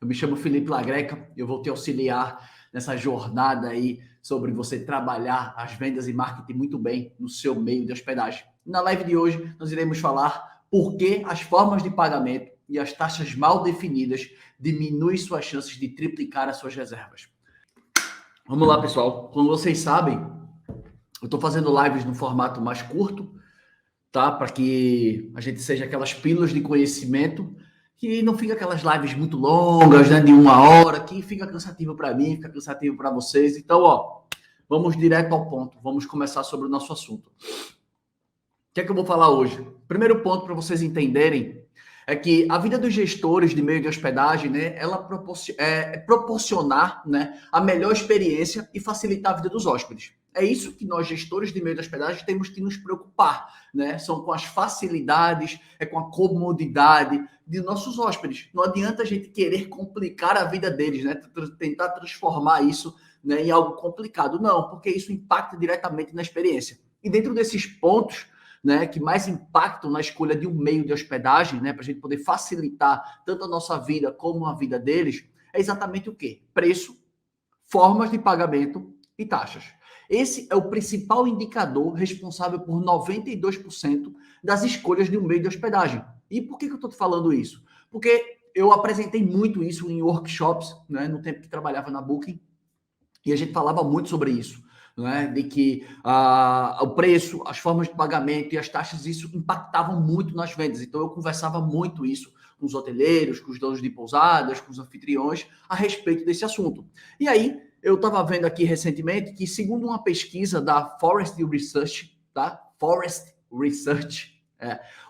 Eu me chamo Felipe Lagreca, eu vou te auxiliar nessa jornada aí sobre você trabalhar as vendas e marketing muito bem no seu meio de hospedagem. Na live de hoje, nós iremos falar por que as formas de pagamento e as taxas mal definidas diminuem suas chances de triplicar as suas reservas. Vamos lá, pessoal. Como vocês sabem, eu estou fazendo lives no formato mais curto, tá? Para que a gente seja aquelas pílulas de conhecimento, que não fica aquelas lives muito longas, né, de 1 hora, que fica cansativo para mim, fica cansativo para vocês. Então, vamos direto ao ponto. Vamos começar sobre o nosso assunto. O que é que eu vou falar hoje? Primeiro ponto para vocês entenderem é que a vida dos gestores de meio de hospedagem, né, ela proporcionar, né, a melhor experiência e facilitar a vida dos hóspedes. É isso que nós, gestores de meio de hospedagem, temos que nos preocupar, né? São com as facilidades, com a comodidade de nossos hóspedes. Não adianta a gente querer complicar a vida deles, né? Tentar transformar isso, né, em algo complicado. Não, porque isso impacta diretamente na experiência. E dentro desses pontos, né, que mais impactam na escolha de um meio de hospedagem, né, para a gente poder facilitar tanto a nossa vida como a vida deles, é exatamente o quê? Preço, formas de pagamento e taxas. Esse é o principal indicador responsável por 92% das escolhas de um meio de hospedagem. E por que eu estou te falando isso? Porque eu apresentei muito isso em workshops, né, no tempo que trabalhava na Booking, e a gente falava muito sobre isso. Né, de que o preço, as formas de pagamento e as taxas, isso impactavam muito nas vendas. Então, eu conversava muito isso com os hoteleiros, com os donos de pousadas, com os anfitriões, a respeito desse assunto. E aí, eu estava vendo aqui recentemente que, segundo uma pesquisa da Forrester Research, tá? Forrester Research,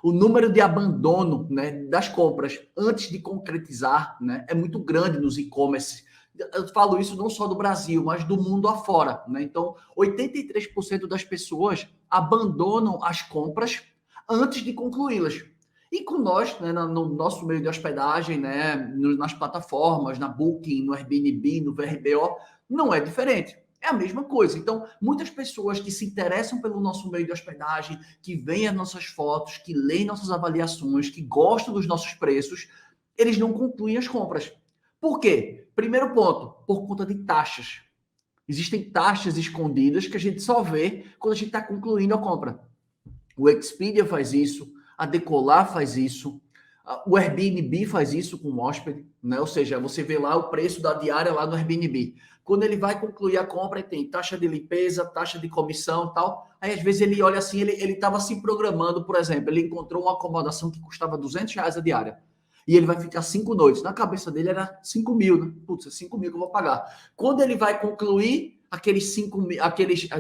o número de abandono, né, das compras antes de concretizar, né, é muito grande nos e-commerce. Eu falo isso não só do Brasil, mas do mundo afora, né? Então, 83% das pessoas abandonam as compras antes de concluí-las. E com nós, né, no nosso meio de hospedagem, né, nas plataformas, na Booking, no Airbnb, no VRBO, não é diferente. É a mesma coisa. Então, muitas pessoas que se interessam pelo nosso meio de hospedagem, que veem as nossas fotos, que leem nossas avaliações, que gostam dos nossos preços, eles não concluem as compras. Por quê? Primeiro ponto, por conta de taxas. Existem taxas escondidas que a gente só vê quando a gente está concluindo a compra. O Expedia faz isso, a Decolar faz isso, o Airbnb faz isso com o hóspede, né? Ou seja, você vê lá o preço da diária lá no Airbnb. Quando ele vai concluir a compra, tem taxa de limpeza, taxa de comissão e tal. Aí, às vezes, ele olha assim, ele estava se programando, por exemplo, ele encontrou uma acomodação que custava R$200 a diária. E ele vai ficar 5 noites. Na cabeça dele era 5 mil, né? Putz, é 5 mil que eu vou pagar. Quando ele vai concluir aqueles 5 mil,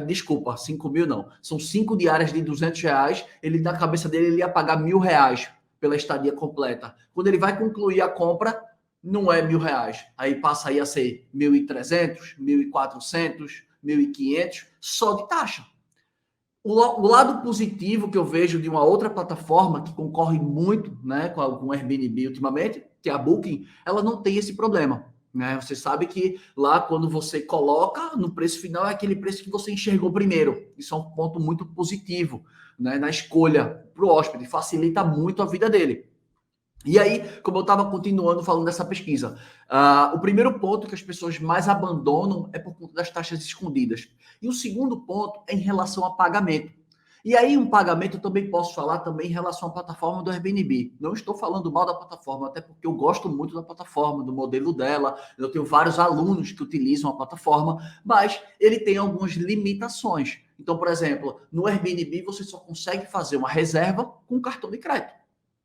desculpa, 5 mil não. São 5 diárias de R$200. Ele, na cabeça dele, ele ia pagar R$1.000 pela estadia completa. Quando ele vai concluir a compra, não é R$1.000. Aí passa aí a ser 1.300, 1.400, 1.500, só de taxa. O lado positivo que eu vejo de uma outra plataforma que concorre muito, né, com o Airbnb ultimamente, que é a Booking, ela não tem esse problema. Né? Você sabe que lá, quando você coloca no preço final, é aquele preço que você enxergou primeiro. Isso é um ponto muito positivo, né, na escolha para o hóspede, facilita muito a vida dele. E aí, como eu estava continuando falando dessa pesquisa, o primeiro ponto que as pessoas mais abandonam é por conta das taxas escondidas. E o segundo ponto é em relação a pagamento. E aí, um pagamento eu também posso falar também em relação à plataforma do Airbnb. Não estou falando mal da plataforma, até porque eu gosto muito da plataforma, do modelo dela. Eu tenho vários alunos que utilizam a plataforma, mas ele tem algumas limitações. Então, por exemplo, no Airbnb você só consegue fazer uma reserva com cartão de crédito.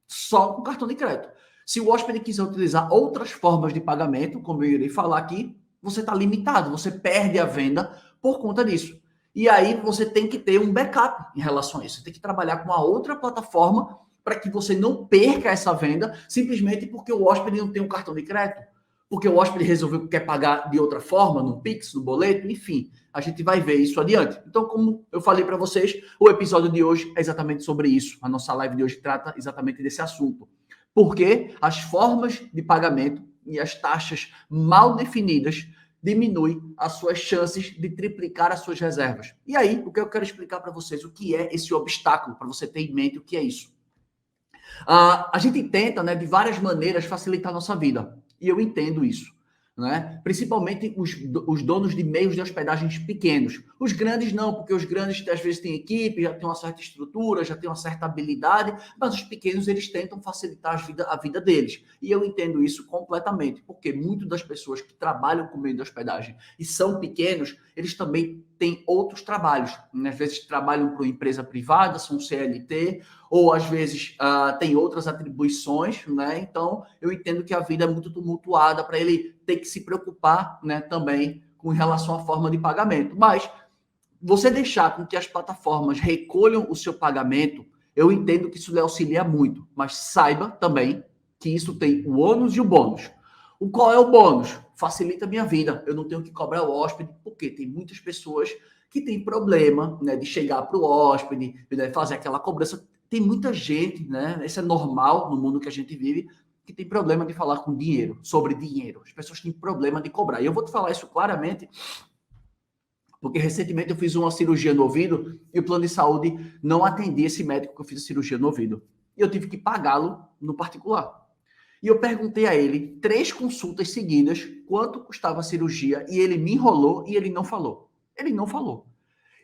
Só com cartão de crédito. Se o hóspede quiser utilizar outras formas de pagamento, como eu irei falar aqui, você está limitado, você perde a venda por conta disso. E aí você tem que ter um backup em relação a isso. Você tem que trabalhar com uma outra plataforma para que você não perca essa venda simplesmente porque o hóspede não tem um cartão de crédito, porque o hóspede resolveu que quer pagar de outra forma, no Pix, no boleto, enfim. A gente vai ver isso adiante. Então, como eu falei para vocês, o episódio de hoje é exatamente sobre isso. A nossa live de hoje trata exatamente desse assunto. Porque as formas de pagamento e as taxas mal definidas diminuem as suas chances de triplicar as suas reservas. E aí, o que eu quero explicar para vocês, o que é esse obstáculo, para você ter em mente o que é isso. A gente tenta, né, de várias maneiras facilitar a nossa vida. E eu entendo isso. Né? Principalmente os donos de meios de hospedagens pequenos. Os grandes não, porque os grandes às vezes têm equipe, já têm uma certa estrutura, já têm uma certa habilidade, mas os pequenos eles tentam facilitar a vida deles. E eu entendo isso completamente, porque muitas das pessoas que trabalham com meio de hospedagem e são pequenos, eles também têm outros trabalhos. Né? Às vezes trabalham para uma empresa privada, são CLT, ou às vezes tem outras atribuições, né? Então eu entendo que a vida é muito tumultuada para ele ter que se preocupar, né, também com relação à forma de pagamento. Mas você deixar com que as plataformas recolham o seu pagamento, eu entendo que isso lhe auxilia muito, mas saiba também que isso tem o ônus e o bônus. Qual é o bônus? Facilita a minha vida. Eu não tenho que cobrar o hóspede, porque tem muitas pessoas que têm problema, né, de chegar para o hóspede, né, fazer aquela cobrança. Tem muita gente, né? Isso é normal no mundo que a gente vive, que tem problema de falar com dinheiro, sobre dinheiro. As pessoas têm problema de cobrar. E eu vou te falar isso claramente, porque recentemente eu fiz uma cirurgia no ouvido e o plano de saúde não atendia esse médico que eu fiz a cirurgia no ouvido. E eu tive que pagá-lo no particular. E eu perguntei a ele, 3 consultas seguidas, quanto custava a cirurgia, e ele me enrolou e ele não falou. Ele não falou.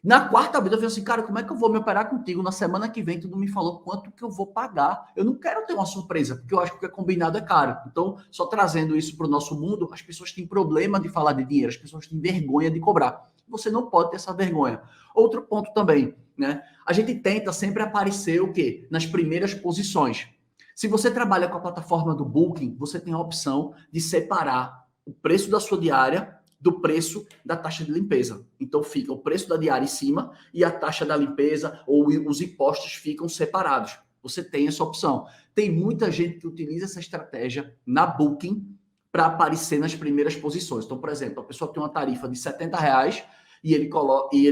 Na quarta vez eu falei assim, cara, como é que eu vou me operar contigo? Na semana que vem tu não me falou quanto que eu vou pagar. Eu não quero ter uma surpresa, porque eu acho que o que é combinado é caro. Então, só trazendo isso para o nosso mundo, as pessoas têm problema de falar de dinheiro, as pessoas têm vergonha de cobrar. Você não pode ter essa vergonha. Outro ponto também, né? A gente tenta sempre aparecer o quê? Nas primeiras posições. Se você trabalha com a plataforma do Booking, você tem a opção de separar o preço da sua diária do preço da taxa de limpeza. Então fica o preço da diária em cima e a taxa da limpeza ou os impostos ficam separados. Você tem essa opção. Tem muita gente que utiliza essa estratégia na Booking para aparecer nas primeiras posições. Então, por exemplo, a pessoa tem uma tarifa de R$ 70 e ele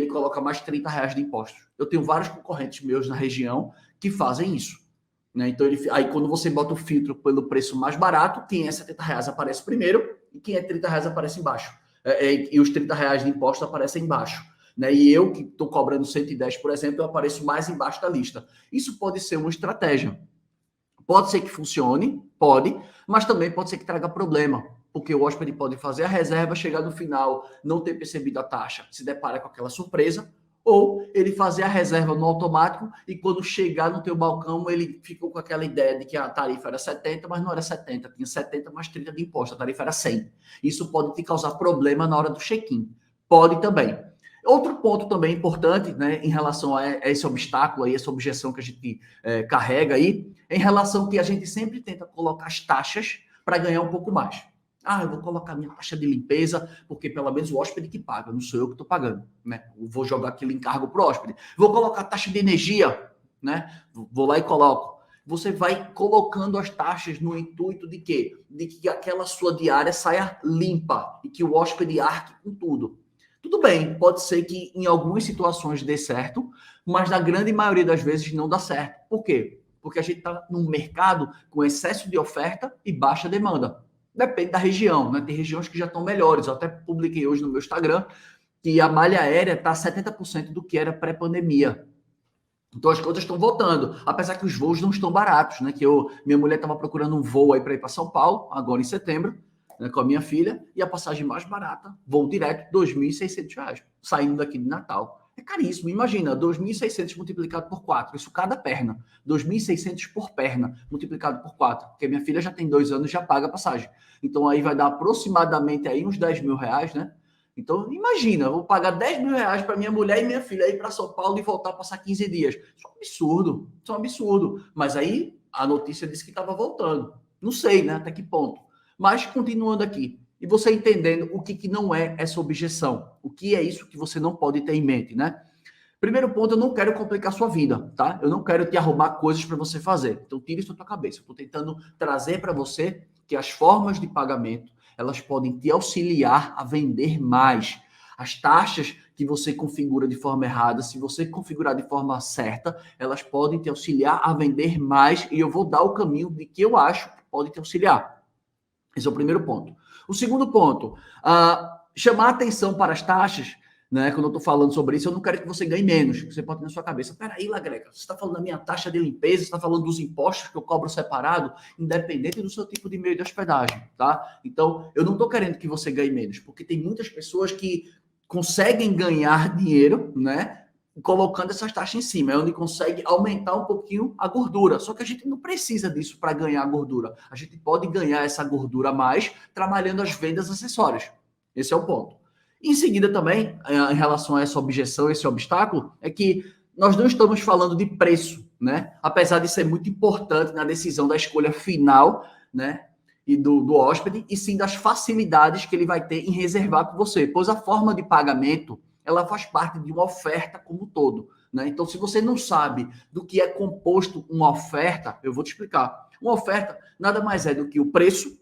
coloca mais R$ 30 de impostos. Eu tenho vários concorrentes meus na região que fazem isso. Né? Então, aí quando você bota o filtro pelo preço mais barato, quem é R$ 70 aparece primeiro e quem é R$ 30 aparece embaixo. E os R$ 30 de imposto aparecem embaixo. Né? E eu, que estou cobrando 110, por exemplo, eu apareço mais embaixo da lista. Isso pode ser uma estratégia. Pode ser que funcione, pode, mas também pode ser que traga problema, porque o hóspede pode fazer a reserva, chegar no final, não ter percebido a taxa, se depara com aquela surpresa, ou ele fazer a reserva no automático e quando chegar no teu balcão, ele ficou com aquela ideia de que a tarifa era 70, mas não era 70, tinha 70 mais 30 de imposto, a tarifa era 100. Isso pode te causar problema na hora do check-in. Pode também. Outro ponto também importante, né, em relação a esse obstáculo aí, essa objeção que a gente carrega aí, em relação que a gente sempre tenta colocar as taxas para ganhar um pouco mais. Eu vou colocar minha taxa de limpeza, porque pelo menos o hóspede que paga, não sou eu que estou pagando, né? Eu vou jogar aquele encargo para o hóspede. Vou colocar a taxa de energia, né? Vou lá e coloco. Você vai colocando as taxas no intuito de quê? De que aquela sua diária saia limpa e que o hóspede arque com tudo. Tudo bem, pode ser que em algumas situações dê certo, mas na grande maioria das vezes não dá certo. Por quê? Porque a gente está num mercado com excesso de oferta e baixa demanda. Depende da região, né? Tem regiões que já estão melhores. Eu até publiquei hoje no meu Instagram que a malha aérea está 70% do que era pré-pandemia. Então as coisas estão voltando, apesar que os voos não estão baratos, né? Minha mulher estava procurando um voo aí para ir para São Paulo, agora em setembro, né, com a minha filha, e a passagem mais barata, voo direto, R$ 2.600, saindo daqui de Natal. É caríssimo, imagina, 2.600 multiplicado por 4, isso cada perna, 2.600 por perna, multiplicado por 4, porque minha filha já tem 2 anos e já paga a passagem. Então aí vai dar aproximadamente aí uns R$ 10.000, né? Então, imagina, eu vou pagar R$ 10.000 para minha mulher e minha filha ir para São Paulo e voltar a passar 15 dias. Isso é um absurdo, isso é um absurdo. Mas aí a notícia disse que estava voltando. Não sei, né, até que ponto. Mas continuando aqui, e você entendendo o que não é essa objeção, o que é isso que você não pode ter em mente, né? Primeiro ponto, eu não quero complicar a sua vida, tá? Eu não quero te arrumar coisas para você fazer. Então, tira isso da tua cabeça. Eu estou tentando trazer para você que as formas de pagamento, elas podem te auxiliar a vender mais. As taxas que você configura de forma errada, se você configurar de forma certa, elas podem te auxiliar a vender mais e eu vou dar o caminho de que eu acho que pode te auxiliar. Esse é o primeiro ponto. O segundo ponto, chamar atenção para as taxas né? Quando eu estou falando sobre isso, eu não quero que você ganhe menos. Você pode ter na sua cabeça, peraí, Lagreca, você está falando da minha taxa de limpeza, você está falando dos impostos que eu cobro separado, independente do seu tipo de meio de hospedagem, tá? Então, eu não estou querendo que você ganhe menos, porque tem muitas pessoas que conseguem ganhar dinheiro, né? Colocando essas taxas em cima, é onde consegue aumentar um pouquinho a gordura. Só que a gente não precisa disso para ganhar gordura. A gente pode ganhar essa gordura a mais trabalhando as vendas acessórias. Esse é o ponto. Em seguida, também, em relação a essa objeção, esse obstáculo, é que nós não estamos falando de preço, né? Apesar de ser muito importante na decisão da escolha final, né? E do hóspede, e sim das facilidades que ele vai ter em reservar com você, pois a forma de pagamento ela faz parte de uma oferta como um todo, né? Então, se você não sabe do que é composto uma oferta, eu vou te explicar. Uma oferta nada mais é do que o preço,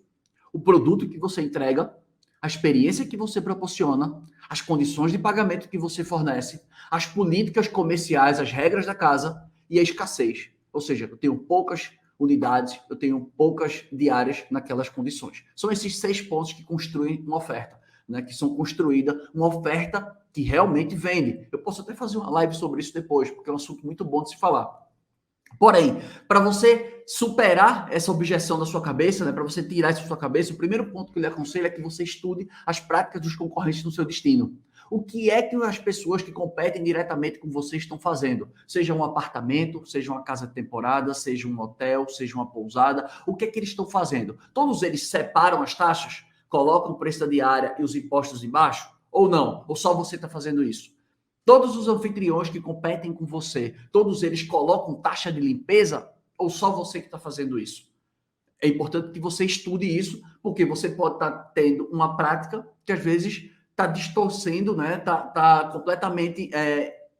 o produto que você entrega, a experiência que você proporciona, as condições de pagamento que você fornece, as políticas comerciais, as regras da casa e a escassez. Ou seja, eu tenho poucas unidades, eu tenho poucas diárias naquelas condições. São esses 6 pontos que construem uma oferta, né? Que são construída uma oferta que realmente vende. Eu posso até fazer uma live sobre isso depois, porque é um assunto muito bom de se falar. Porém, para você superar essa objeção da sua cabeça, né, para você tirar isso da sua cabeça, o primeiro ponto que eu lhe aconselho é que você estude as práticas dos concorrentes no seu destino. O que é que as pessoas que competem diretamente com você estão fazendo? Seja um apartamento, seja uma casa de temporada, seja um hotel, seja uma pousada, o que é que eles estão fazendo? Todos eles separam as taxas, colocam o preço da diária e os impostos embaixo? Ou não? Ou só você está fazendo isso? Todos os anfitriões que competem com você, todos eles colocam taxa de limpeza ou só você que está fazendo isso? É importante que você estude isso, porque você pode estar tendo uma prática que às vezes está distorcendo, né? Tá completamente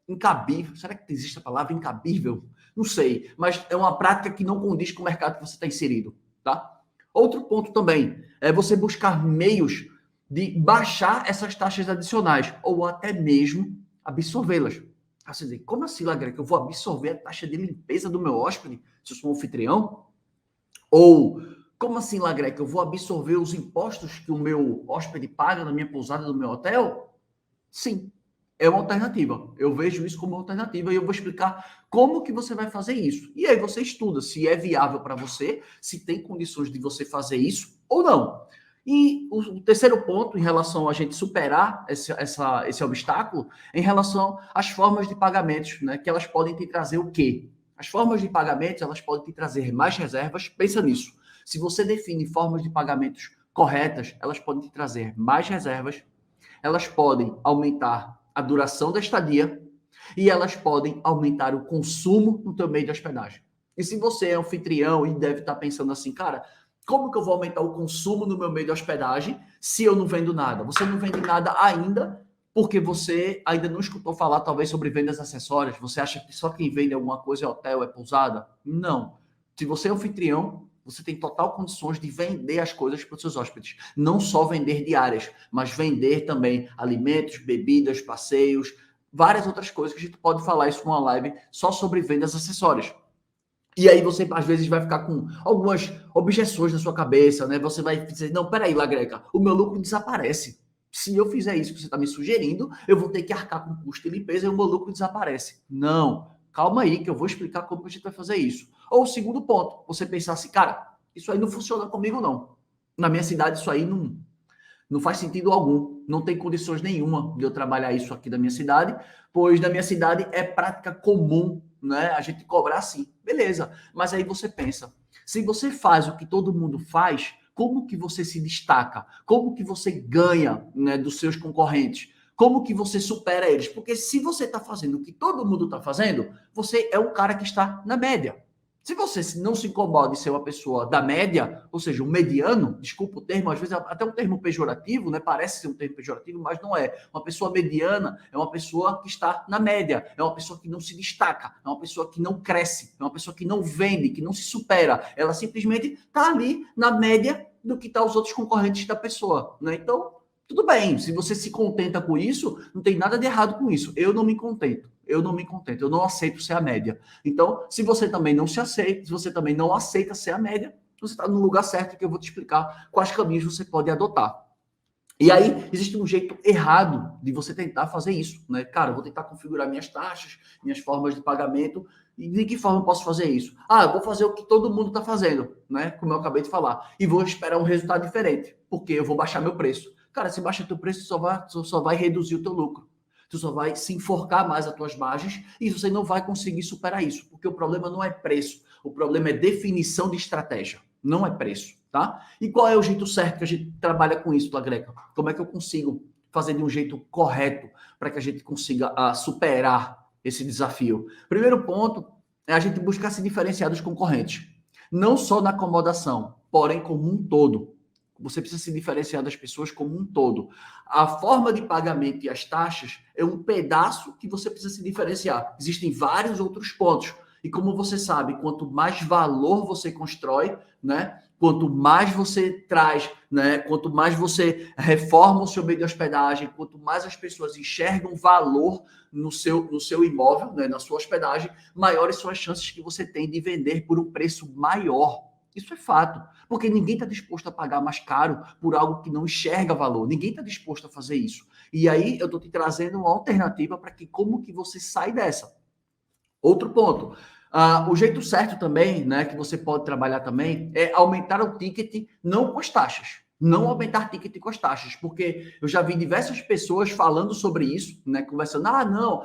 incabível. Será que existe a palavra incabível? Não sei, mas é uma prática que não condiz com o mercado que você está inserido, tá? Outro ponto também é você buscar meios de baixar essas taxas adicionais ou até mesmo absorvê-las. Você diz, como assim, Lagreca, que eu vou absorver a taxa de limpeza do meu hóspede se eu sou um anfitrião? Ou, como assim, Lagreca, eu vou absorver os impostos que o meu hóspede paga na minha pousada do meu hotel? Sim, é uma alternativa. Eu vejo isso como uma alternativa e eu vou explicar como que você vai fazer isso. E aí você estuda se é viável para você, se tem condições de você fazer isso ou não. E o terceiro ponto, em relação a gente superar esse obstáculo, em relação às formas de pagamentos, né? Que elas podem te trazer o quê? As formas de pagamentos, elas podem te trazer mais reservas. Pensa nisso. Se você define formas de pagamentos corretas, elas podem te trazer mais reservas, elas podem aumentar a duração da estadia e elas podem aumentar o consumo no teu meio de hospedagem. E se você é anfitrião e deve estar pensando assim, cara, como que eu vou aumentar o consumo no meu meio de hospedagem se eu não vendo nada? Você não vende nada ainda porque você ainda não escutou falar talvez sobre vendas acessórias. Você acha que só quem vende alguma coisa é hotel, é pousada? Não. Se você é anfitrião, você tem total condições de vender as coisas para os seus hóspedes. Não só vender diárias, mas vender também alimentos, bebidas, passeios, várias outras coisas que a gente pode falar isso numa live só sobre vendas acessórias. E aí você, às vezes, vai ficar com algumas objeções na sua cabeça, né? Você vai dizer, não, peraí, Lagreca, o meu lucro desaparece. Se eu fizer isso que você está me sugerindo, eu vou ter que arcar com custo de limpeza e o meu lucro desaparece. Não, calma aí que eu vou explicar como a gente vai fazer isso. Ou o segundo ponto, você pensar assim, cara, isso aí não funciona comigo não. Na minha cidade isso aí não faz sentido algum. Não tem condições nenhuma de eu trabalhar isso aqui da minha cidade, pois na minha cidade é prática comum, né? A gente cobrar assim. Beleza. Mas aí você pensa, se você faz o que todo mundo faz, como que você se destaca? Como que você ganha, né, dos seus concorrentes? Como que você supera eles? Porque se você está fazendo o que todo mundo está fazendo, você é um cara que está na média. Se você não se incomoda em ser uma pessoa da média, ou seja, um mediano, desculpa o termo, às vezes é até um termo pejorativo, né? Parece ser um termo pejorativo, mas não é. Uma pessoa mediana é uma pessoa que está na média, é uma pessoa que não se destaca, é uma pessoa que não cresce, é uma pessoa que não vende, que não se supera. Ela simplesmente está ali na média do que estão os outros concorrentes da pessoa, né? Então, tudo bem, se você se contenta com isso, não tem nada de errado com isso. Eu não me contento. Eu não me contento, eu não aceito ser a média. Então, se você também não se aceita, se você também não aceita ser a média, você está no lugar certo que eu vou te explicar quais caminhos você pode adotar. E aí, existe um jeito errado de você tentar fazer isso, né? Cara, eu vou tentar configurar minhas taxas, minhas formas de pagamento, e de que forma eu posso fazer isso? Ah, eu vou fazer o que todo mundo está fazendo, né? Como eu acabei de falar, e vou esperar um resultado diferente, porque eu vou baixar meu preço. Cara, se baixa teu preço, só vai reduzir o teu lucro. Tu só vai se enforcar mais as tuas margens e você não vai conseguir superar isso, porque o problema não é preço, o problema é definição de estratégia, não é preço, tá? E qual é o jeito certo que a gente trabalha com isso, Greca? Como é que eu consigo fazer de um jeito correto para que a gente consiga superar esse desafio? Primeiro ponto é a gente buscar se diferenciar dos concorrentes. Não só na acomodação, porém como um todo. Você precisa se diferenciar das pessoas como um todo. A forma de pagamento e as taxas é um pedaço que você precisa se diferenciar. Existem vários outros pontos. E como você sabe, quanto mais valor você constrói, né? Quanto mais você traz, né? Quanto mais você reforma o seu meio de hospedagem, quanto mais as pessoas enxergam valor no seu imóvel, né? Na sua hospedagem, maiores são as chances que você tem de vender por um preço maior. Isso é fato, porque ninguém está disposto a pagar mais caro por algo que não enxerga valor. Ninguém está disposto a fazer isso. E aí eu estou te trazendo uma alternativa para que como que você sai dessa. Outro ponto. O jeito certo também, né, que você pode trabalhar também, é aumentar o ticket não com as taxas. Não aumentar ticket com as taxas, porque eu já vi diversas pessoas falando sobre isso, né, conversando, não,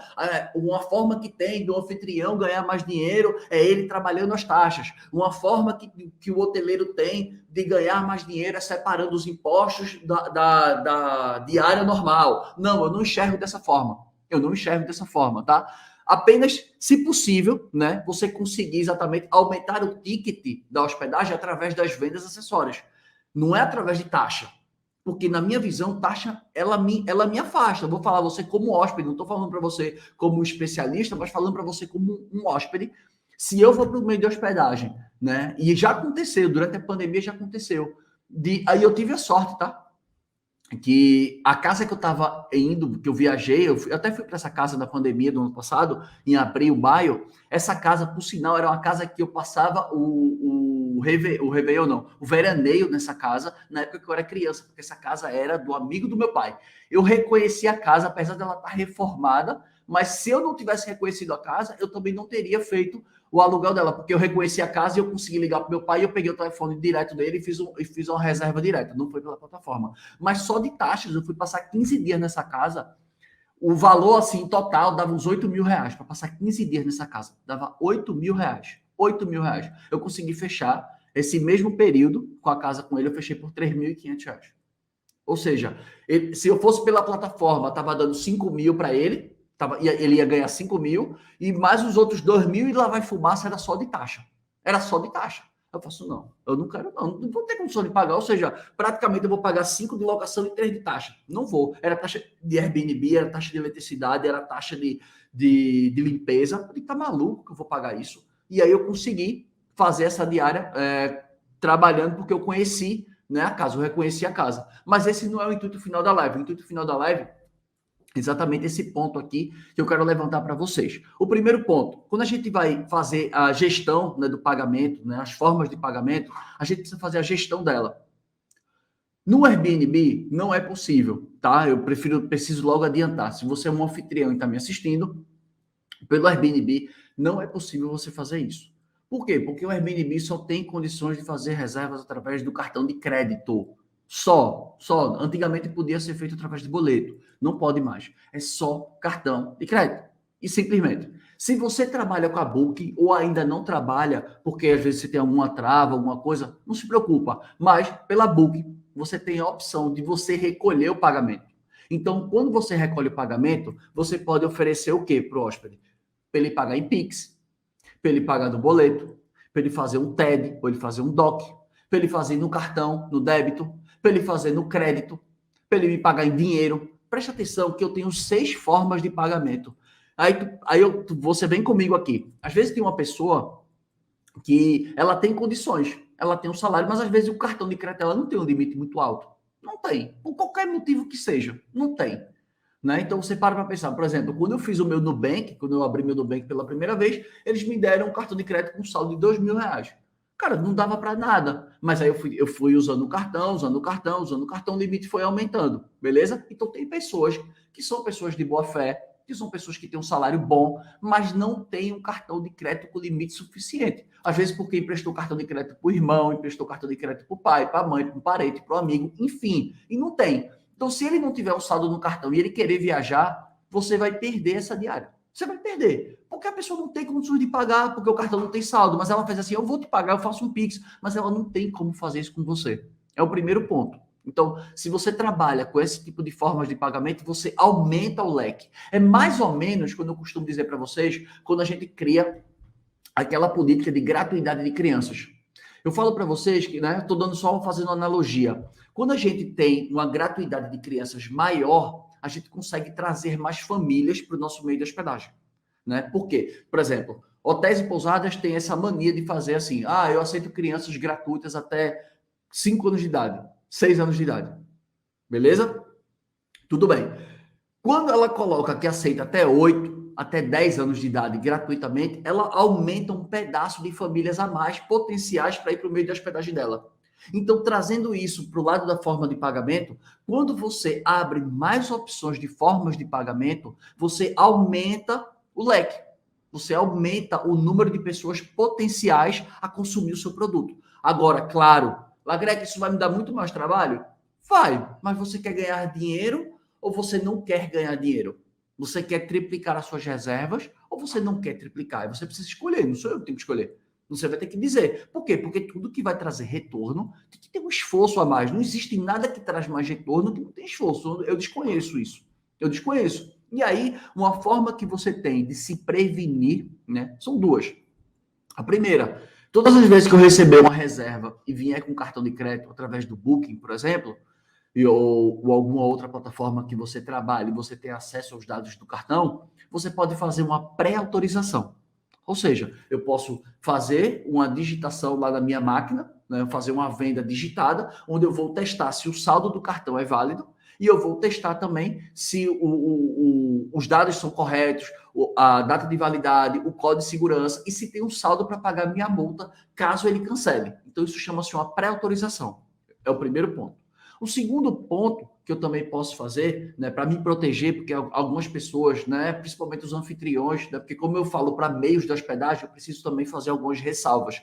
uma forma que tem do anfitrião ganhar mais dinheiro é ele trabalhando as taxas. Uma forma que o hoteleiro tem de ganhar mais dinheiro é separando os impostos da diária normal. Não, eu não enxergo dessa forma. Eu não enxergo dessa forma, tá? Apenas, se possível, né, você conseguir exatamente aumentar o ticket da hospedagem através das vendas acessórias. Não é através de taxa. Porque, na minha visão, taxa, ela me afasta. Eu vou falar você como hóspede, não estou falando para você como um especialista, mas falando para você como um hóspede. Se eu for para o meio de hospedagem, né, e já aconteceu, durante a pandemia já aconteceu, aí eu tive a sorte, tá? Que a casa que eu estava indo, que eu viajei, eu até fui para essa casa na pandemia do ano passado, em abril, maio. Essa casa, por sinal, era uma casa que eu passava o Réveillon, não, o veraneio nessa casa, na época que eu era criança, porque essa casa era do amigo do meu pai. Eu reconheci a casa, apesar dela estar reformada, mas se eu não tivesse reconhecido a casa, eu também não teria feito o aluguel dela, porque eu reconheci a casa e eu consegui ligar para o meu pai, e eu peguei o telefone direto dele e fiz uma reserva direta, não foi pela plataforma. Mas só de taxas, eu fui passar 15 dias nessa casa, o valor, assim, total, dava uns 8 mil reais, para passar 15 dias nessa casa, dava 8 mil reais, 8 mil reais. Eu consegui fechar esse mesmo período com a casa com ele, eu fechei por 3.500 reais. Ou seja, se eu fosse pela plataforma, estava dando 5 mil para ele, ele ia ganhar 5 mil, e mais os outros 2 mil e lá vai fumaça, era só de taxa. Era só de taxa. Eu faço, não, eu não quero, não vou ter condição de pagar, ou seja, praticamente eu vou pagar 5 de locação e 3 de taxa. Não vou. Era taxa de Airbnb, era taxa de eletricidade, era taxa de limpeza. Eu falei, tá maluco que eu vou pagar isso? E aí eu consegui fazer essa diária trabalhando porque eu conheci, né, a casa, eu reconheci a casa. Mas esse não é o intuito final da live. O intuito final da live exatamente esse ponto aqui que eu quero levantar para vocês. O primeiro ponto, quando a gente vai fazer a gestão, né, do pagamento, né, as formas de pagamento, a gente precisa fazer a gestão dela. No Airbnb não é possível, tá? Eu preciso logo adiantar. Se você é um anfitrião e está me assistindo, pelo Airbnb não é possível você fazer isso. Por quê? Porque o Airbnb só tem condições de fazer reservas através do cartão de crédito. Só. Antigamente podia ser feito através de boleto. Não pode mais. É só cartão de crédito. E simplesmente. Se você trabalha com a Booking ou ainda não trabalha, porque às vezes você tem alguma trava, alguma coisa, não se preocupa. Mas pela Booking, você tem a opção de você recolher o pagamento. Então, quando você recolhe o pagamento, você pode oferecer o quê para o hóspede? Para ele pagar em Pix, para ele pagar no boleto, para ele fazer um TED, para ele fazer um DOC, para ele fazer no cartão, no débito, para ele fazer no crédito, para ele me pagar em dinheiro. Preste atenção que eu tenho 6 formas de pagamento. Você vem comigo aqui. Às vezes tem uma pessoa que ela tem condições, ela tem um salário, mas às vezes o cartão de crédito ela não tem um limite muito alto. Não tem, por qualquer motivo que seja, não tem. Né? Então você para pensar, por exemplo, quando eu fiz o meu Nubank, quando eu abri meu Nubank pela primeira vez, eles me deram um cartão de crédito com saldo de 2 mil reais. Cara, não dava para nada. Mas aí eu fui usando o cartão, o limite foi aumentando, beleza? Então tem pessoas que são pessoas de boa fé, que são pessoas que têm um salário bom, mas não têm um cartão de crédito com limite suficiente. Às vezes porque emprestou cartão de crédito para o irmão, emprestou cartão de crédito para o pai, para a mãe, para o parente, para o amigo, enfim, e não tem. Então, se ele não tiver um saldo no cartão e ele querer viajar, você vai perder essa diária. Você vai perder. Porque a pessoa não tem condições de pagar, porque o cartão não tem saldo, mas ela faz assim, eu vou te pagar, eu faço um Pix, mas ela não tem como fazer isso com você. É o primeiro ponto. Então, se você trabalha com esse tipo de formas de pagamento, você aumenta o leque. É mais ou menos, quando eu costumo dizer para vocês, quando a gente cria aquela política de gratuidade de crianças. Eu falo para vocês que, né, estou dando só fazendo uma analogia. Quando a gente tem uma gratuidade de crianças maior, a gente consegue trazer mais famílias para o nosso meio de hospedagem, né? Por quê? Por exemplo, hotéis e pousadas têm essa mania de fazer assim: ah, eu aceito crianças gratuitas até 5 anos de idade, 6 anos de idade. Beleza? Tudo bem. Quando ela coloca que aceita até 8, até 10 anos de idade gratuitamente, ela aumenta um pedaço de famílias a mais potenciais para ir para o meio de hospedagem dela. Então, trazendo isso para o lado da forma de pagamento, quando você abre mais opções de formas de pagamento, você aumenta o leque. Você aumenta o número de pessoas potenciais a consumir o seu produto. Agora, claro, Lagreg, isso vai me dar muito mais trabalho? Vai, mas você quer ganhar dinheiro ou você não quer ganhar dinheiro? Você quer triplicar as suas reservas ou você não quer triplicar? Você precisa escolher, não sou eu que tenho que escolher. Você vai ter que dizer. Por quê? Porque tudo que vai trazer retorno tem que ter um esforço a mais. Não existe nada que traz mais retorno que não tem esforço. Eu desconheço isso. Eu desconheço. E aí, uma forma que você tem de se prevenir, né, são duas. A primeira, todas as vezes que eu receber uma reserva e vier com cartão de crédito através do Booking, por exemplo, ou alguma outra plataforma que você trabalhe, você tem acesso aos dados do cartão, você pode fazer uma pré-autorização. Ou seja, eu posso fazer uma digitação lá na minha máquina, né, fazer uma venda digitada, onde eu vou testar se o saldo do cartão é válido e eu vou testar também se os dados são corretos, a data de validade, o código de segurança e se tem um saldo para pagar minha multa caso ele cancele. Então, isso chama-se uma pré-autorização. É o primeiro ponto. O segundo ponto que eu também posso fazer, né, para me proteger, porque algumas pessoas, né, principalmente os anfitriões, né, porque como eu falo para meios de hospedagem, eu preciso também fazer algumas ressalvas.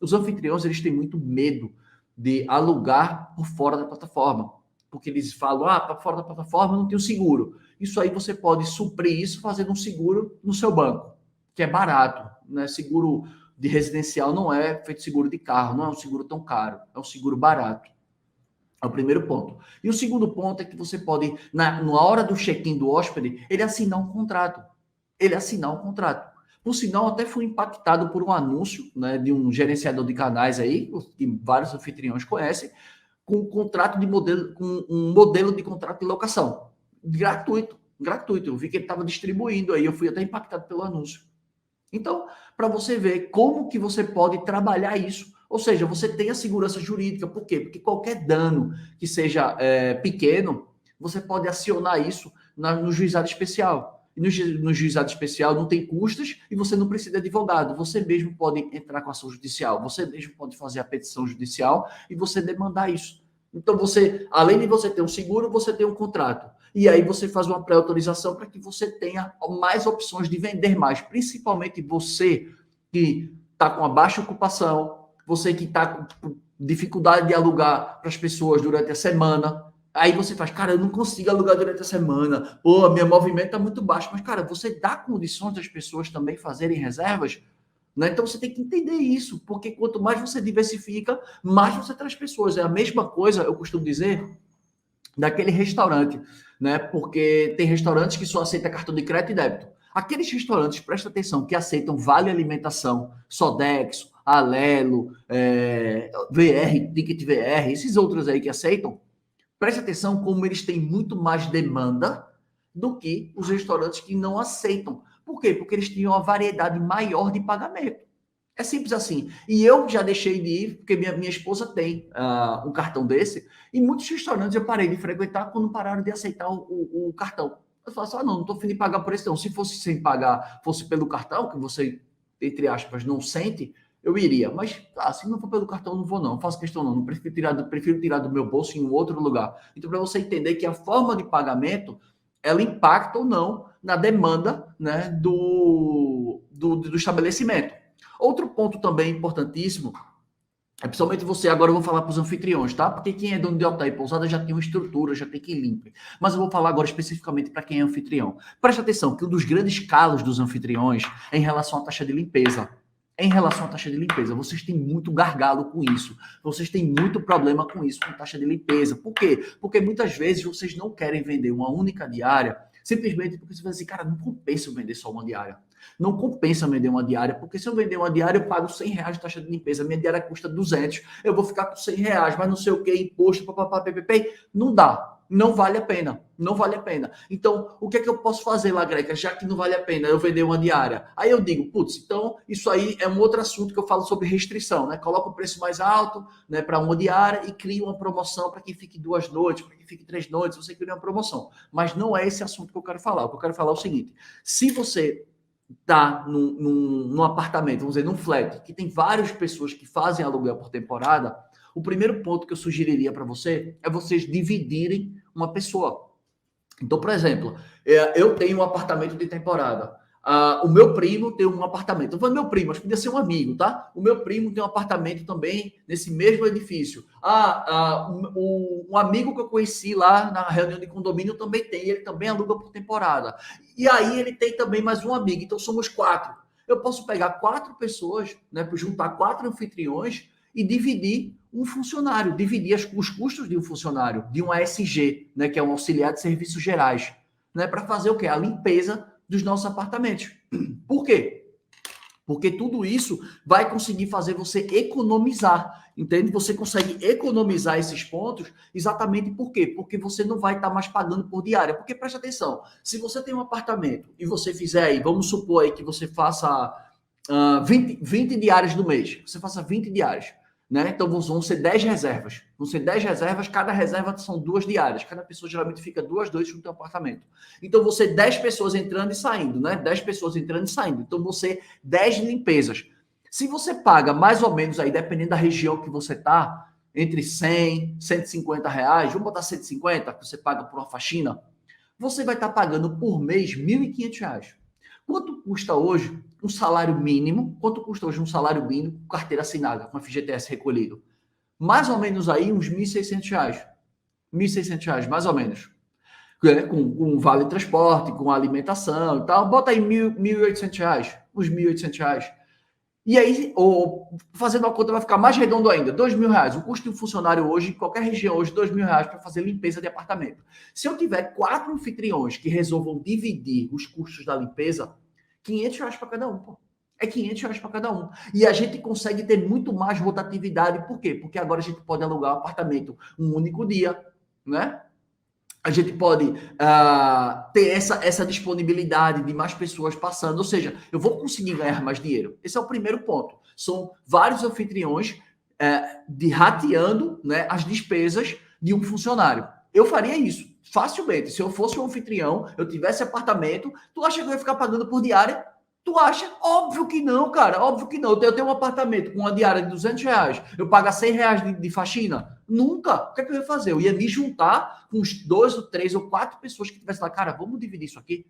Os anfitriões, eles têm muito medo de alugar por fora da plataforma, porque eles falam, para fora da plataforma não tem o seguro. Isso aí você pode suprir isso fazendo um seguro no seu banco, que é barato, né? Seguro de residencial não é feito seguro de carro, não é um seguro tão caro, é um seguro barato. É o primeiro ponto. E o segundo ponto é que você pode, na hora do check-in do hóspede, ele assinar um contrato. Ele assinar um contrato. Por sinal, até fui impactado por um anúncio, né, de um gerenciador de canais aí, que vários anfitriões conhecem, com um contrato de modelo, com um modelo de contrato de locação. Gratuito, gratuito. Eu vi que ele estava distribuindo aí, eu fui até impactado pelo anúncio. Então, para você ver como que você pode trabalhar isso, ou seja, você tem a segurança jurídica. Por quê? Porque qualquer dano que seja pequeno, você pode acionar isso no juizado especial. E no juizado especial não tem custas e você não precisa de advogado. Você mesmo pode entrar com ação judicial, você mesmo pode fazer a petição judicial e você demandar isso. Então, você, além de você ter um seguro, você tem um contrato. E aí você faz uma pré-autorização para que você tenha mais opções de vender mais, principalmente você que está com a baixa ocupação, você que está com dificuldade de alugar para as pessoas durante a semana. Aí você faz, cara, eu não consigo alugar durante a semana, pô, meu movimento está muito baixo. Mas, cara, você dá condições das pessoas também fazerem reservas, né? Então você tem que entender isso, porque quanto mais você diversifica, mais você traz pessoas. É a mesma coisa, eu costumo dizer, daquele restaurante, né? Porque tem restaurantes que só aceitam cartão de crédito e débito. Aqueles restaurantes, presta atenção, que aceitam Vale Alimentação, Sodexo, Alelo, VR, Ticket VR, esses outros aí que aceitam, presta atenção como eles têm muito mais demanda do que os restaurantes que não aceitam. Por quê? Porque eles tinham uma variedade maior de pagamento. É simples assim. E eu já deixei de ir, porque minha esposa tem um cartão desse, e muitos restaurantes eu parei de frequentar quando pararam de aceitar o cartão. Eu falo assim, não estou fim de pagar por esse não. Se fosse sem pagar, fosse pelo cartão, que você, entre aspas, não sente, eu iria. Mas, se não for pelo cartão, não vou não faço questão não prefiro tirar do meu bolso em um outro lugar. Então, para você entender que a forma de pagamento, ela impacta ou não na demanda, né, do estabelecimento. Outro ponto também importantíssimo, principalmente você, agora eu vou falar para os anfitriões, tá? Porque quem é dono de hotel e pousada já tem uma estrutura, já tem quem limpe. Mas eu vou falar agora especificamente para quem é anfitrião. Preste atenção que um dos grandes calos dos anfitriões é em relação à taxa de limpeza. Em relação à taxa de limpeza, vocês têm muito gargalo com isso. Vocês têm muito problema com isso, com taxa de limpeza. Por quê? Porque muitas vezes vocês não querem vender uma única diária, simplesmente porque você vai dizer, cara, não compensa eu vender só uma diária. Não compensa vender uma diária, porque se eu vender uma diária, eu pago R$100 de taxa de limpeza, minha diária custa 200, eu vou ficar com R$100, mas não sei o que, imposto, papapá, ppp, não dá, não vale a pena, não vale a pena. Então, o que é que eu posso fazer lá, Greca, já que não vale a pena eu vender uma diária? Aí eu digo, putz, então isso aí é um outro assunto que eu falo sobre restrição, né? Coloca o preço mais alto, né, para uma diária e cria uma promoção para quem fique 2 noites, para quem fique 3 noites, você cria uma promoção. Mas não é esse assunto que eu quero falar. O que eu quero falar é o seguinte, se você tá num apartamento, vamos dizer, num flat, que tem várias pessoas que fazem aluguel por temporada, o primeiro ponto que eu sugeriria para você é vocês dividirem uma pessoa. Então, por exemplo, eu tenho um apartamento de temporada. O meu primo tem um apartamento. Eu falei, meu primo, acho que podia ser um amigo, tá? O meu primo tem um apartamento também nesse mesmo edifício. Um amigo que eu conheci lá na reunião de condomínio também tem. Ele também aluga por temporada. E aí ele tem também mais um amigo. Então somos 4. Eu posso pegar 4 pessoas, né? Juntar 4 anfitriões e dividir um funcionário, dividir os custos de um funcionário, de um ASG, né? Que é um auxiliar de serviços gerais, né? Para fazer o quê? A limpeza dos nossos apartamentos. Por quê? Porque tudo isso vai conseguir fazer você economizar, entende? Você consegue economizar esses pontos exatamente por quê? Porque você não vai estar mais pagando por diária. Porque preste atenção, se você tem um apartamento e você fizer aí, vamos supor aí que você faça 20 diárias no mês, você faça 20 diárias, né? Então vão ser 10 reservas. Vão ser 10 reservas, cada reserva são 2 diárias. Cada pessoa geralmente fica 2 noites no teu apartamento. Então vão ser 10 pessoas entrando e saindo, né? 10 pessoas entrando e saindo. Então vão ser 10 limpezas. Se você paga mais ou menos aí, dependendo da região que você tá, entre 100, 150 reais, vamos botar 150, que você paga por uma faxina, você vai estar pagando por mês R$1.500. Quanto custa hoje um salário mínimo? Quanto custa hoje um salário mínimo com carteira assinada, com FGTS recolhido? Mais ou menos aí uns R$1.600. R$1.600, mais ou menos. Com vale transporte, com alimentação e tal. Bota aí R$1.800, uns R$1.800. E aí, fazendo a conta, vai ficar mais redondo ainda, R$2.000. O custo de um funcionário hoje, em qualquer região hoje, R$2.000 para fazer limpeza de apartamento. Se eu tiver 4 anfitriões que resolvam dividir os custos da limpeza, R$500 para cada um, pô. É R$500 para cada um. E a gente consegue ter muito mais rotatividade. Por quê? Porque agora a gente pode alugar um apartamento um único dia, né? A gente pode ter essa disponibilidade de mais pessoas passando, ou seja, eu vou conseguir ganhar mais dinheiro. Esse é o primeiro ponto. São vários anfitriões rateando, né, as despesas de um funcionário. Eu faria isso facilmente. Se eu fosse um anfitrião, eu tivesse apartamento, tu acha que eu ia ficar pagando por diária? Tu acha? Óbvio que não, cara. Óbvio que não. Eu tenho um apartamento com uma diária de R$200, eu pago R$100 de faxina? Nunca. O que é que eu ia fazer? Eu ia me juntar com uns 2 ou 3 ou 4 pessoas que tivessem lá, cara, vamos dividir isso aqui?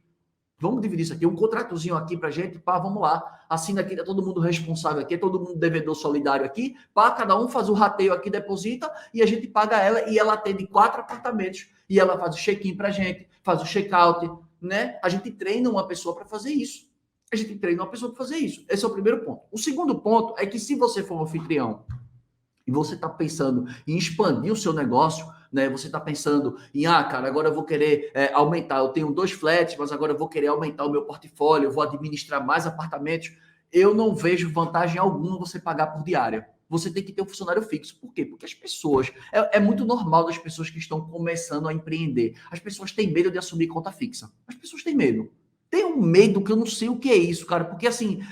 Vamos dividir isso aqui, um contratozinho aqui pra gente, pá, vamos lá. Assina aqui, tá todo mundo responsável aqui, todo mundo devedor solidário aqui, pá, cada um faz o rateio aqui, deposita, e a gente paga ela, e ela atende 4 apartamentos, e ela faz o check-in pra gente, faz o check-out, né? A gente treina uma pessoa para fazer isso. A gente treina uma pessoa para fazer isso. Esse é o primeiro ponto. O segundo ponto é que se você for um anfitrião e você está pensando em expandir o seu negócio, né? Você está pensando em, cara, agora eu vou querer aumentar. Eu tenho 2 flats, mas agora eu vou querer aumentar o meu portfólio, eu vou administrar mais apartamentos. Eu não vejo vantagem alguma você pagar por diária. Você tem que ter um funcionário fixo. Por quê? Porque as pessoas... É muito normal das pessoas que estão começando a empreender. As pessoas têm medo de assumir conta fixa. As pessoas têm medo. Tem um medo que eu não sei o que é isso, cara. Porque, assim,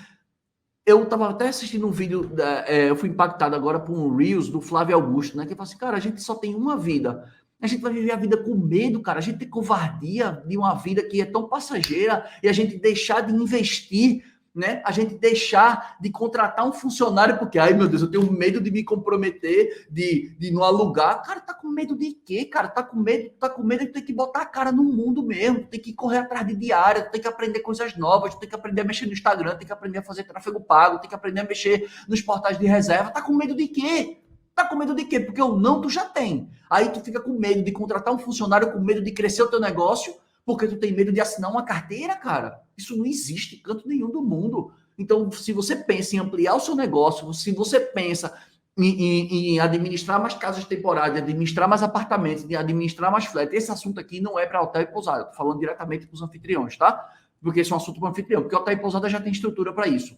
eu tava até assistindo um vídeo, eu fui impactado agora por um Reels do Flávio Augusto, né? Que fala assim, cara, a gente só tem uma vida. A gente vai viver a vida com medo, cara. A gente tem covardia de uma vida que é tão passageira e a gente deixar de investir né? A gente deixar de contratar um funcionário porque, ai meu Deus, eu tenho medo de me comprometer, de não alugar. Cara, tá com medo de quê, cara? Tá com medo de ter que botar a cara no mundo mesmo, tem que correr atrás de diária, tem que aprender coisas novas, tem que aprender a mexer no Instagram, tem que aprender a fazer tráfego pago, tem que aprender a mexer nos portais de reserva. Tá com medo de quê? Tá com medo de quê? Porque o não tu já tem. Aí tu fica com medo de contratar um funcionário, com medo de crescer o teu negócio, porque tu tem medo de assinar uma carteira, cara. Isso não existe em canto nenhum do mundo. Então, se você pensa em ampliar o seu negócio, se você pensa em administrar mais casas temporárias, administrar mais apartamentos, de administrar mais flat, esse assunto aqui não é para hotel e pousada. Estou falando diretamente para os anfitriões, tá? Porque esse é um assunto para o anfitrião, porque hotel e pousada já tem estrutura para isso.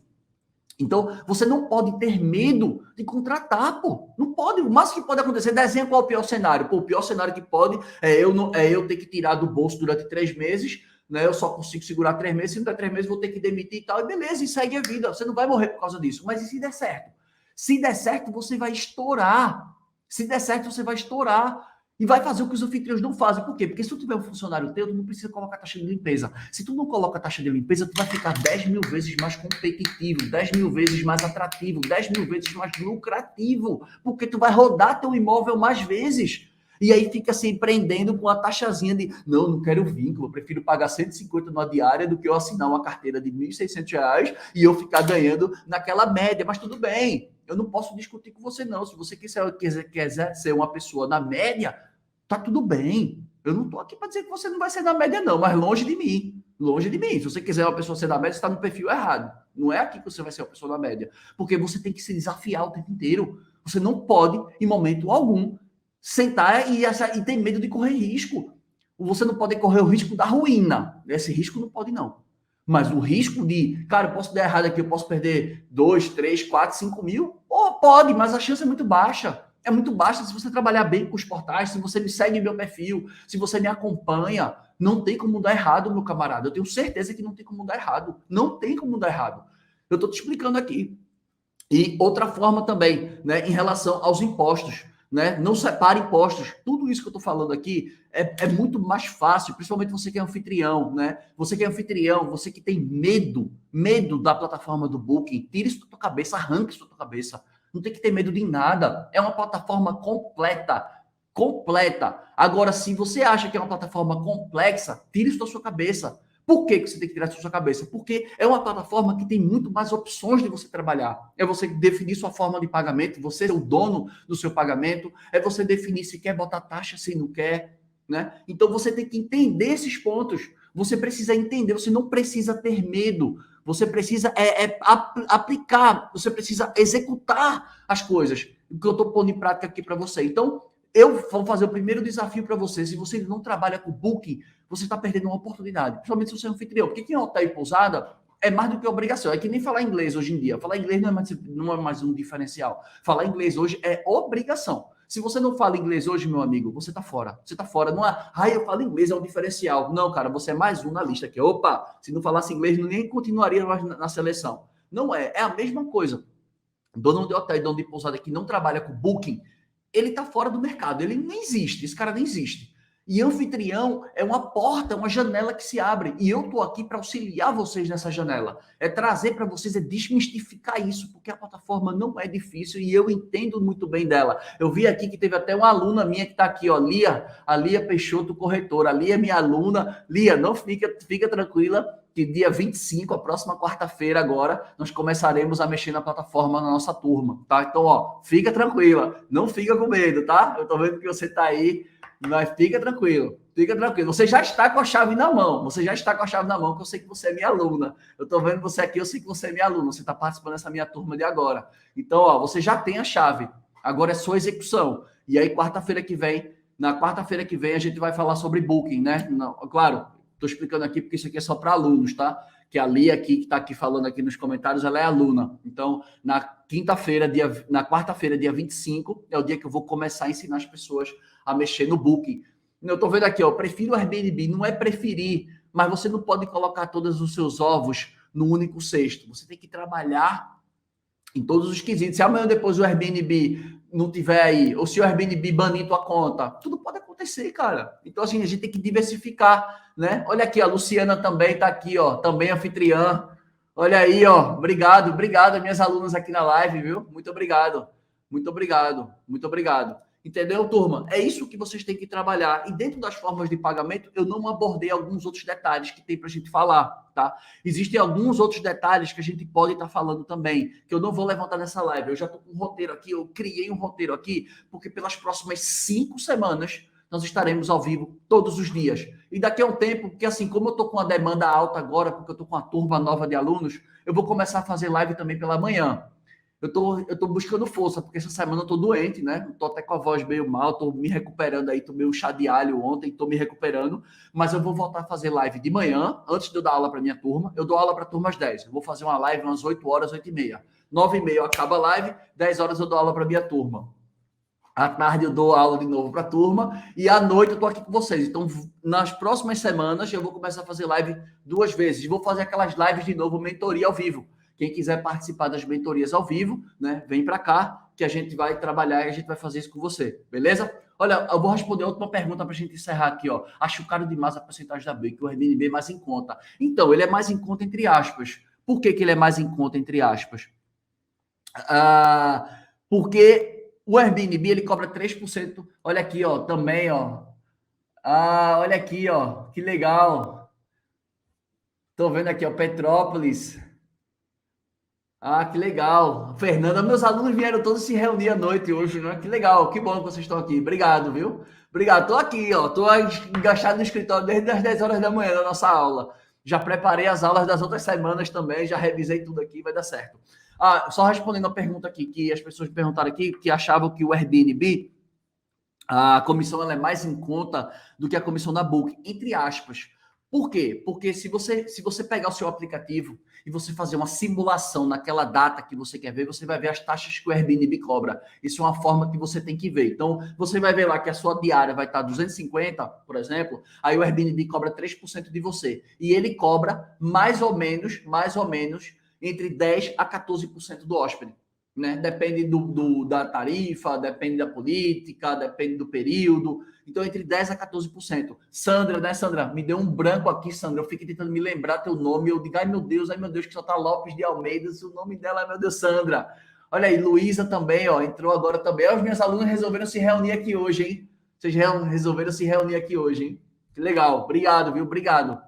Então, você não pode ter medo de contratar, pô. Não pode. O máximo que pode acontecer, desenha qual é o pior cenário. Pô, o pior cenário que pode eu ter que tirar do bolso durante 3 meses, né? Eu só consigo segurar 3 meses, se não der 3 meses, vou ter que demitir e tal. E beleza, e segue a vida. Você não vai morrer por causa disso. Mas e se der certo? Se der certo, você vai estourar. Se der certo, você vai estourar. E vai fazer o que os anfitriões não fazem. Por quê? Porque se tu tiver um funcionário teu, tu não precisa colocar taxa de limpeza. Se tu não coloca taxa de limpeza, tu vai ficar 10 mil vezes mais competitivo, 10 mil vezes mais atrativo, 10 mil vezes mais lucrativo, porque tu vai rodar teu imóvel mais vezes. E aí fica se empreendendo com a taxazinha de, não quero vínculo, eu prefiro pagar 150 na diária do que eu assinar uma carteira de R$ 1.600 e eu ficar ganhando naquela média. Mas tudo bem, eu não posso discutir com você não. Se você quiser ser uma pessoa na média, tá tudo bem. Eu não tô aqui para dizer que você não vai ser na média não, mas longe de mim. Longe de mim. Se você quiser uma pessoa ser na média, você está no perfil errado. Não é aqui que você vai ser uma pessoa na média. Porque você tem que se desafiar o tempo inteiro. Você não pode, em momento algum, sentar e ter medo de correr risco. Você não pode correr o risco da ruína. Esse risco não pode, não. Mas o risco de, cara, eu posso dar errado aqui, eu posso perder 2, 3, 4, 5 mil? Pode, mas a chance é muito baixa. É muito baixa se você trabalhar bem com os portais, se você me segue em meu perfil, se você me acompanha. Não tem como dar errado, meu camarada. Eu tenho certeza que não tem como dar errado. Não tem como dar errado. Eu estou te explicando aqui. E outra forma também, né, em relação aos impostos. Né? Não separe impostos. Tudo isso que eu estou falando aqui é muito mais fácil, principalmente você que é anfitrião, né? Você que é anfitrião, você que tem medo da plataforma do Booking, tire isso da tua cabeça, arranque isso da tua cabeça. Não tem que ter medo de nada. É uma plataforma completa. Agora, se você acha que é uma plataforma complexa, tire isso da sua cabeça. Por que você tem que tirar isso da sua cabeça? Porque é uma plataforma que tem muito mais opções de você trabalhar. É você definir sua forma de pagamento, você ser o dono do seu pagamento, é você definir se quer botar taxa, se não quer, né? Então você tem que entender esses pontos. Você precisa entender, você não precisa ter medo. Você precisa aplicar, você precisa executar as coisas. O que eu estou pondo em prática aqui para você. Então, eu vou fazer o primeiro desafio para você. Se você não trabalha com Booking, você está perdendo uma oportunidade, principalmente se você é um anfitrião. Porque quem é hotel e pousada é mais do que obrigação. É que nem falar inglês hoje em dia. Falar inglês não é mais um diferencial. Falar inglês hoje é obrigação. Se você não fala inglês hoje, meu amigo, você está fora. Você está fora. Não é, eu falo inglês, é um diferencial. Não, cara, você é mais um na lista aqui. Opa, se não falasse inglês, nem continuaria mais na seleção. Não é. É a mesma coisa. Dono de hotel e dono de pousada que não trabalha com Booking, ele está fora do mercado. Ele nem existe. Esse cara nem existe. E anfitrião é uma porta, é uma janela que se abre. E eu estou aqui para auxiliar vocês nessa janela. É trazer para vocês, é desmistificar isso, porque a plataforma não é difícil e eu entendo muito bem dela. Eu vi aqui que teve até uma aluna minha que está aqui, ó, a Lia Peixoto, corretora. A Lia é minha aluna. Lia, não fica tranquila, que dia 25, a próxima quarta-feira agora, nós começaremos a mexer na plataforma na nossa turma, tá? Então, ó, fica tranquila, não fica com medo, tá? Eu tô vendo que você tá aí, mas fica tranquilo. Você já está com a chave na mão, que eu sei que você é minha aluna. Eu tô vendo você aqui, eu sei que você é minha aluna, você tá participando dessa minha turma de agora. Então, ó, você já tem a chave, agora é só execução. E aí, na quarta-feira que vem, a gente vai falar sobre Booking, né? Não, claro, estou explicando aqui porque isso aqui é só para alunos, tá? Que a Lia aqui, que está aqui falando aqui nos comentários, ela é aluna. Então, na quarta-feira, dia 25, é o dia que eu vou começar a ensinar as pessoas a mexer no Booking. Eu estou vendo aqui, ó, eu prefiro o Airbnb. Não é preferir, mas você não pode colocar todos os seus ovos no único cesto. Você tem que trabalhar em todos os quesitos. Se amanhã depois o Airbnb não tiver aí, ou se o Airbnb banir tua conta, tudo pode acontecer, cara. Então, assim, a gente tem que diversificar, né? Olha aqui, a Luciana também tá aqui, ó, também anfitriã. Olha aí, ó. Obrigado, obrigado, minhas alunas aqui na live, viu? Muito obrigado. Muito obrigado. Muito obrigado. Entendeu, turma? É isso que vocês têm que trabalhar. E dentro das formas de pagamento, eu não abordei alguns outros detalhes que tem para a gente falar, tá? Existem alguns outros detalhes que a gente pode estar falando também, que eu não vou levantar nessa live. Eu já estou com um roteiro aqui, eu criei um roteiro aqui, porque pelas próximas 5 semanas nós estaremos ao vivo todos os dias. E daqui a um tempo, porque assim, como eu estou com uma demanda alta agora, porque eu estou com uma turma nova de alunos, eu vou começar a fazer live também pela manhã. Eu tô buscando força, porque essa semana eu tô doente, né? Tô até com a voz meio mal, tô me recuperando aí, tomei um chá de alho ontem, tô me recuperando, mas eu vou voltar a fazer live de manhã, antes de eu dar aula para minha turma. Eu dou aula para turma às 10. Eu vou fazer uma live umas 8 horas, 8h30. 9h30 acaba a live, 10 horas eu dou aula para minha turma. À tarde eu dou aula de novo para a turma e à noite eu tô aqui com vocês. Então, nas próximas semanas eu vou começar a fazer live 2 vezes. Vou fazer aquelas lives de novo, mentoria ao vivo. Quem quiser participar das mentorias ao vivo, né, vem para cá que a gente vai trabalhar e a gente vai fazer isso com você, beleza? Olha, eu vou responder a última pergunta para a gente encerrar aqui, ó. Acho caro demais a porcentagem da B, que o Airbnb é mais em conta. Então, ele é mais em conta entre aspas. Por que ele é mais em conta entre aspas? Porque o Airbnb ele cobra 3%. Olha aqui, ó, também, ó. Olha aqui, ó, que legal. Tô vendo aqui, ó, Petrópolis. Que legal. Fernanda, meus alunos vieram todos se reunir à noite hoje, né? Que legal, que bom que vocês estão aqui. Obrigado, viu? Obrigado. Tô aqui, ó. Tô agachado no escritório desde as 10 horas da manhã da nossa aula. Já preparei as aulas das outras semanas também, já revisei tudo aqui, vai dar certo. Só respondendo a pergunta aqui, que as pessoas me perguntaram aqui, que achavam que o Airbnb, a comissão ela é mais em conta do que a comissão da Booking, entre aspas. Por quê? Porque se você pegar o seu aplicativo e você fazer uma simulação naquela data que você quer ver, você vai ver as taxas que o Airbnb cobra. Isso é uma forma que você tem que ver. Então, você vai ver lá que a sua diária vai estar 250, por exemplo, aí o Airbnb cobra 3% de você. E ele cobra mais ou menos, entre 10 a 14% do hóspede. Né? Depende da tarifa, depende da política, depende do período. Então, entre 10 a 14%. Sandra, né, Sandra? Me deu um branco aqui, Sandra. Eu fiquei tentando me lembrar teu nome. Eu digo, ai meu Deus, que só tá Lopes de Almeida. O nome dela, ai meu Deus, Sandra. Olha aí, Luísa também, ó, entrou agora também. Os meus alunos resolveram se reunir aqui hoje, hein? Vocês resolveram se reunir aqui hoje, hein? Que legal. Obrigado, viu? Obrigado.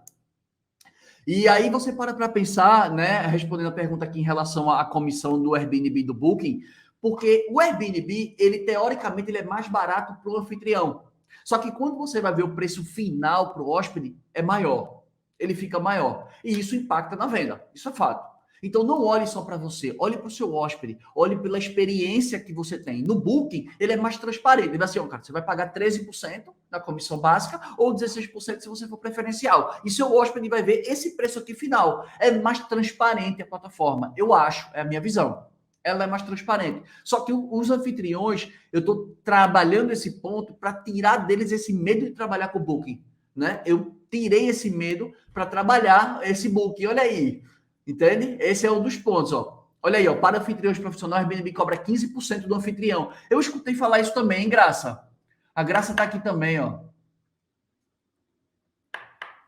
E aí você para pensar, né, respondendo a pergunta aqui em relação à comissão do Airbnb e do Booking, porque o Airbnb, ele teoricamente ele é mais barato para o anfitrião. Só que quando você vai ver o preço final para o hóspede, é maior. Ele fica maior. E isso impacta na venda. Isso é fato. Então não olhe só para você, olhe para o seu hóspede, olhe pela experiência que você tem. No Booking, ele é mais transparente. Ele vai assim, cara, você vai pagar 13% na comissão básica ou 16% se você for preferencial. E seu hóspede vai ver esse preço aqui final. É mais transparente a plataforma. Eu acho, é a minha visão. Ela é mais transparente. Só que os anfitriões, eu estou trabalhando esse ponto para tirar deles esse medo de trabalhar com o Booking. Né? Eu tirei esse medo para trabalhar esse Booking. Olha aí. Entende? Esse é um dos pontos, ó. Olha aí, ó, para anfitriões profissionais, o Airbnb cobra 15% do anfitrião. Eu escutei falar isso também, hein, Graça? A Graça tá aqui também, ó.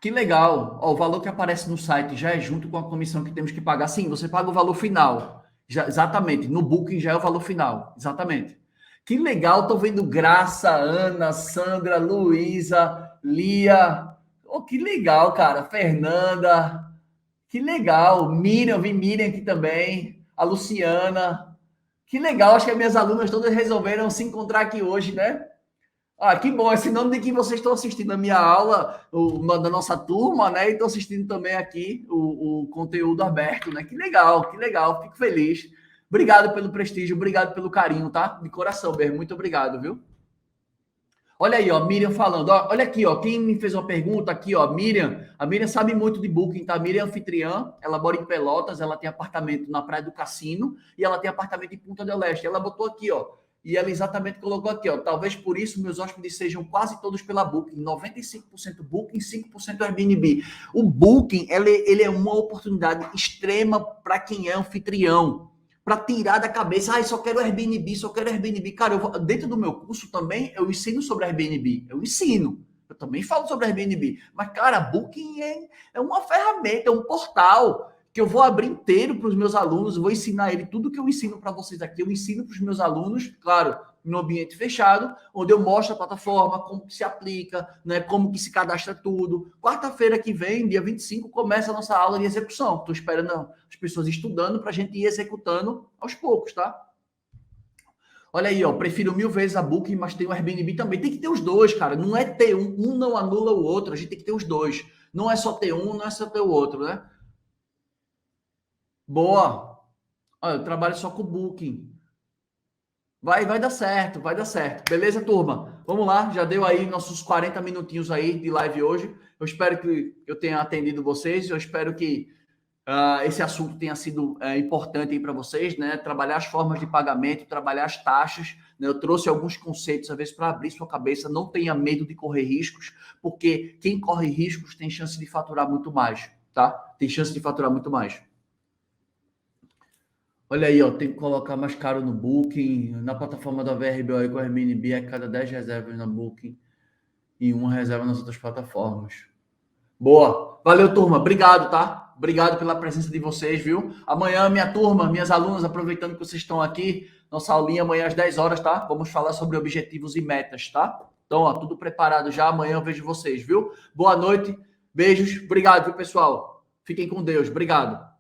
Que legal. Ó, o valor que aparece no site já é junto com a comissão que temos que pagar. Sim, você paga o valor final. Já, exatamente. No Booking já é o valor final. Exatamente. Que legal. Tô vendo Graça, Ana, Sandra, Luísa, Lia. Oh, que legal, cara. Fernanda. Que legal. Miriam, vi Miriam aqui também. A Luciana. Que legal. Acho que as minhas alunas todas resolveram se encontrar aqui hoje, né? Que bom. É sinônimo de que vocês estão assistindo a minha aula, da nossa turma, né? E estão assistindo também aqui o conteúdo aberto, né? Que legal, que legal. Fico feliz. Obrigado pelo prestígio, obrigado pelo carinho, tá? De coração mesmo. Muito obrigado, viu? Olha aí, ó, Miriam falando. Ó, olha aqui, ó, quem me fez uma pergunta aqui, ó, Miriam. A Miriam sabe muito de Booking, tá? A Miriam é anfitriã, ela mora em Pelotas, ela tem apartamento na Praia do Cassino e ela tem apartamento em Punta del Este. Ela botou aqui, ó, e ela exatamente colocou aqui, ó, talvez por isso meus hóspedes sejam quase todos pela Booking, 95% Booking, 5% Airbnb. O Booking, ele é uma oportunidade extrema para quem é anfitrião, para tirar da cabeça, só quero Airbnb, só quero Airbnb. Cara, dentro do meu curso também eu ensino sobre Airbnb. Eu também falo sobre Airbnb. Mas, cara, Booking é uma ferramenta, é um portal que eu vou abrir inteiro para os meus alunos, eu vou ensinar ele tudo que eu ensino para vocês aqui, eu ensino para os meus alunos, claro, no ambiente fechado, onde eu mostro a plataforma, como que se aplica, né, como que se cadastra tudo. Quarta-feira que vem, dia 25, começa a nossa aula de execução. Estou esperando as pessoas estudando para a gente ir executando aos poucos, tá? Olha aí, ó, prefiro 1000 vezes a Booking, mas tem o Airbnb também. Tem que ter os dois, cara. Não é ter um não anula o outro, a gente tem que ter os dois. Não é só ter um, não é só ter o outro, né? Boa. Olha, eu trabalho só com o Booking. Vai dar certo, vai dar certo. Beleza, turma? Vamos lá, já deu aí nossos 40 minutinhos aí de live hoje. Eu espero que eu tenha atendido vocês. Eu espero que esse assunto tenha sido importante aí para vocês, né? Trabalhar as formas de pagamento, trabalhar as taxas. Né? Eu trouxe alguns conceitos, às vezes, para abrir sua cabeça. Não tenha medo de correr riscos, porque quem corre riscos tem chance de faturar muito mais, tá? Tem chance de faturar muito mais. Olha aí, ó, tem que colocar mais caro no Booking. Na plataforma da VRBO com a Airbnb, é cada 10 reservas na Booking e uma reserva nas outras plataformas. Boa. Valeu, turma. Obrigado, tá? Obrigado pela presença de vocês, viu? Amanhã, minha turma, minhas alunas, aproveitando que vocês estão aqui, nossa aulinha amanhã às 10 horas, tá? Vamos falar sobre objetivos e metas, tá? Então, ó, tudo preparado já. Amanhã eu vejo vocês, viu? Boa noite. Beijos. Obrigado, viu, pessoal? Fiquem com Deus. Obrigado.